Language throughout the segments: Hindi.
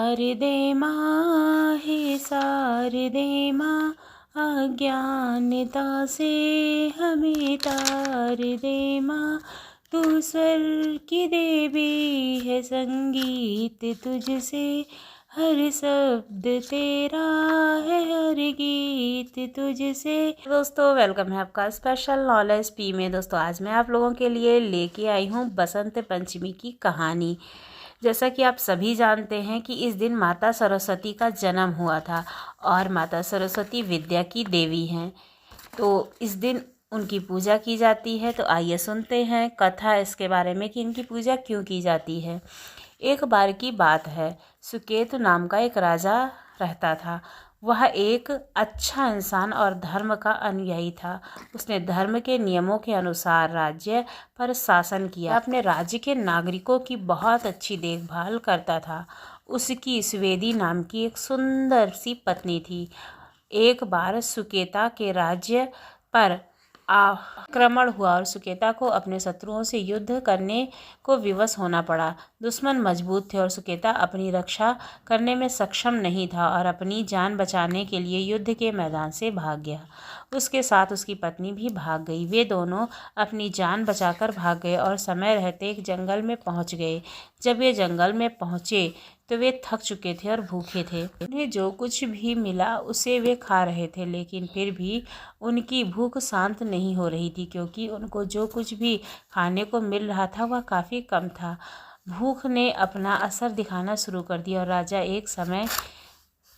शारदे माँ हे शारदे माँ, अज्ञानता से हमें तार दे माँ। तू स्वर की देवी है, संगीत तुझसे हर शब्द तेरा है, हर गीत तुझसे। दोस्तों वेलकम है आपका स्पेशल नॉलेज पी में। दोस्तों आज मैं आप लोगों के लिए लेके आई हूँ बसंत पंचमी की कहानी। जैसा कि आप सभी जानते हैं कि इस दिन माता सरस्वती का जन्म हुआ था और माता सरस्वती विद्या की देवी हैं, तो इस दिन उनकी पूजा की जाती है। तो आइए सुनते हैं कथा इसके बारे में कि इनकी पूजा क्यों की जाती है। एक बार की बात है, सुकेतु नाम का एक राजा रहता था। वह एक अच्छा इंसान और धर्म का अनुयायी था। उसने धर्म के नियमों के अनुसार राज्य पर शासन किया, अपने राज्य के नागरिकों की बहुत अच्छी देखभाल करता था। उसकी स्वेदी नाम की एक सुंदर सी पत्नी थी। एक बार सुकेता के राज्य पर आक्रमण हुआ और सुकेता को अपने शत्रुओं से युद्ध करने को विवश होना पड़ा। दुश्मन मजबूत थे और सुकेता अपनी रक्षा करने में सक्षम नहीं था और अपनी जान बचाने के लिए युद्ध के मैदान से भाग गया। उसके साथ उसकी पत्नी भी भाग गई। वे दोनों अपनी जान बचाकर भाग गए और समय रहते एक जंगल में पहुंच गए। जब वे जंगल में पहुंचे तो वे थक चुके थे और भूखे थे। उन्हें जो कुछ भी मिला उसे वे खा रहे थे, लेकिन फिर भी उनकी भूख शांत नहीं हो रही थी, क्योंकि उनको जो कुछ भी खाने को मिल रहा था वह काफ़ी कम था। भूख ने अपना असर दिखाना शुरू कर दिया और राजा एक समय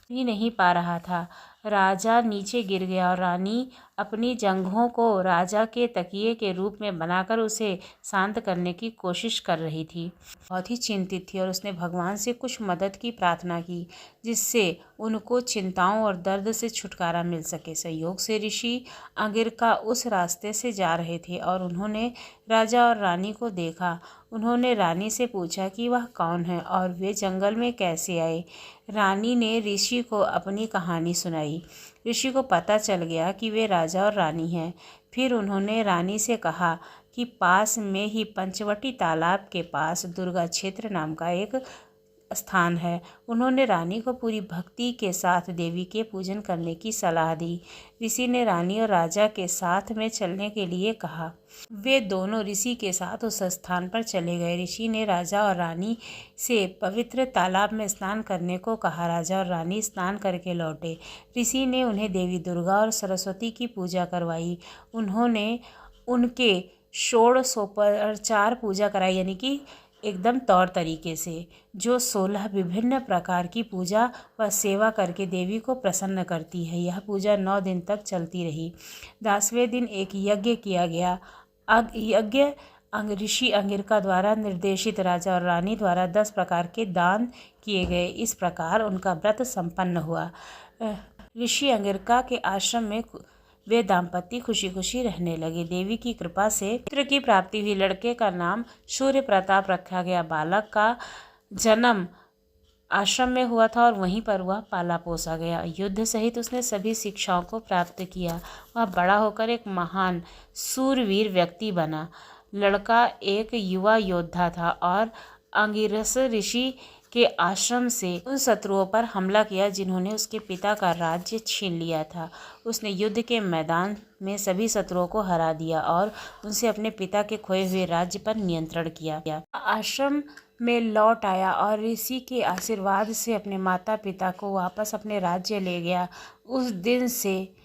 ही नहीं पा रहा था। राजा नीचे गिर गया और रानी अपनी जंघों को राजा के तकिए के रूप में बनाकर उसे शांत करने की कोशिश कर रही थी। बहुत ही चिंतित थी और उसने भगवान से कुछ मदद की प्रार्थना की, जिससे उनको चिंताओं और दर्द से छुटकारा मिल सके। संयोग से ऋषि अंगिरका उस रास्ते से जा रहे थे और उन्होंने राजा और रानी को देखा। उन्होंने रानी से पूछा कि वह कौन है और वे जंगल में कैसे आए। रानी ने ऋषि को अपनी कहानी सुनाई। ऋषि को पता चल गया कि वे राजा और रानी हैं। फिर उन्होंने रानी से कहा कि पास में ही पंचवटी तालाब के पास दुर्गा क्षेत्र नाम का एक स्थान है। उन्होंने रानी को पूरी भक्ति के साथ देवी के पूजन करने की सलाह दी। ऋषि ने रानी और राजा के साथ में चलने के लिए कहा। वे दोनों ऋषि के साथ उस स्थान पर चले गए। ऋषि ने राजा और रानी से पवित्र तालाब में स्नान करने को कहा। राजा और रानी स्नान करके लौटे। ऋषि ने उन्हें देवी दुर्गा और सरस्वती की पूजा करवाई। उन्होंने उनके षोडशोपचार पूजा कराई, यानी कि एकदम तौर तरीके से, जो 16 विभिन्न प्रकार की पूजा व सेवा करके देवी को प्रसन्न करती है। यह पूजा 9 दिन तक चलती रही। 10वें दिन एक यज्ञ किया गया। यज्ञ ऋषि अंगिरका द्वारा निर्देशित राजा और रानी द्वारा 10 प्रकार के दान किए गए। इस प्रकार उनका व्रत संपन्न हुआ। ऋषि अंगिरका के आश्रम में वे दाम्पत्य खुशी खुशी रहने लगे। देवी की कृपा से पुत्र की प्राप्ति हुई। लड़के का नाम सूर्य प्रताप रखा गया। बालक का जन्म आश्रम में हुआ था और वहीं पर वह पाला पोसा गया। युद्ध सहित उसने सभी शिक्षाओं को प्राप्त किया। वह बड़ा होकर एक महान सूरवीर व्यक्ति बना। लड़का एक युवा योद्धा था और अंगिरस ऋषि के आश्रम से उन शत्रुओं पर हमला किया जिन्होंने उसके पिता का राज्य छीन लिया था। उसने युद्ध के मैदान में सभी शत्रुओं को हरा दिया और उनसे अपने पिता के खोए हुए राज्य पर नियंत्रण किया। आश्रम में लौट आया और ऋषि के आशीर्वाद से अपने माता पिता को वापस अपने राज्य ले गया। उस दिन से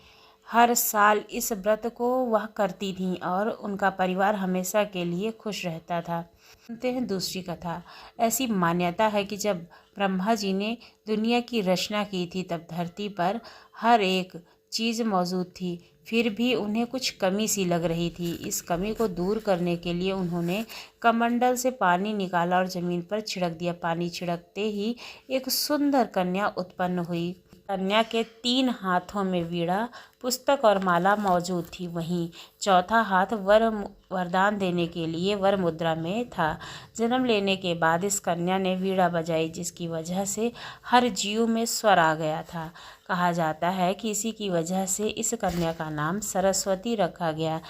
हर साल इस व्रत को वह करती थीं और उनका परिवार हमेशा के लिए खुश रहता था। सुनते हैं दूसरी कथा। ऐसी मान्यता है कि जब ब्रह्मा जी ने दुनिया की रचना की थी तब धरती पर हर एक चीज़ मौजूद थी, फिर भी उन्हें कुछ कमी सी लग रही थी। इस कमी को दूर करने के लिए उन्होंने कमंडल से पानी निकाला और ज़मीन पर छिड़क दिया। पानी छिड़कते ही एक सुंदर कन्या उत्पन्न हुई। कन्या के 3 हाथों में वीणा, पुस्तक और माला मौजूद थी। वहीं चौथा हाथ वरदान देने के लिए वर मुद्रा में था। जन्म लेने के बाद इस कन्या ने वीणा बजाई, जिसकी वजह से हर जीव में स्वर आ गया था। कहा जाता है कि इसी की वजह से इस कन्या का नाम सरस्वती रखा गया।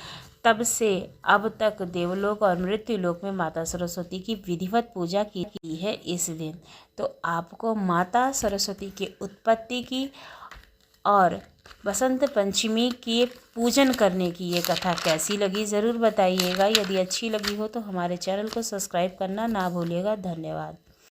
तब से अब तक देवलोक और मृत्युलोक में माता सरस्वती की विधिवत पूजा की है इस दिन। तो आपको माता सरस्वती की उत्पत्ति की और बसंत पंचमी के पूजन करने की ये कथा कैसी लगी ज़रूर बताइएगा। यदि अच्छी लगी हो तो हमारे चैनल को सब्सक्राइब करना ना भूलिएगा। धन्यवाद।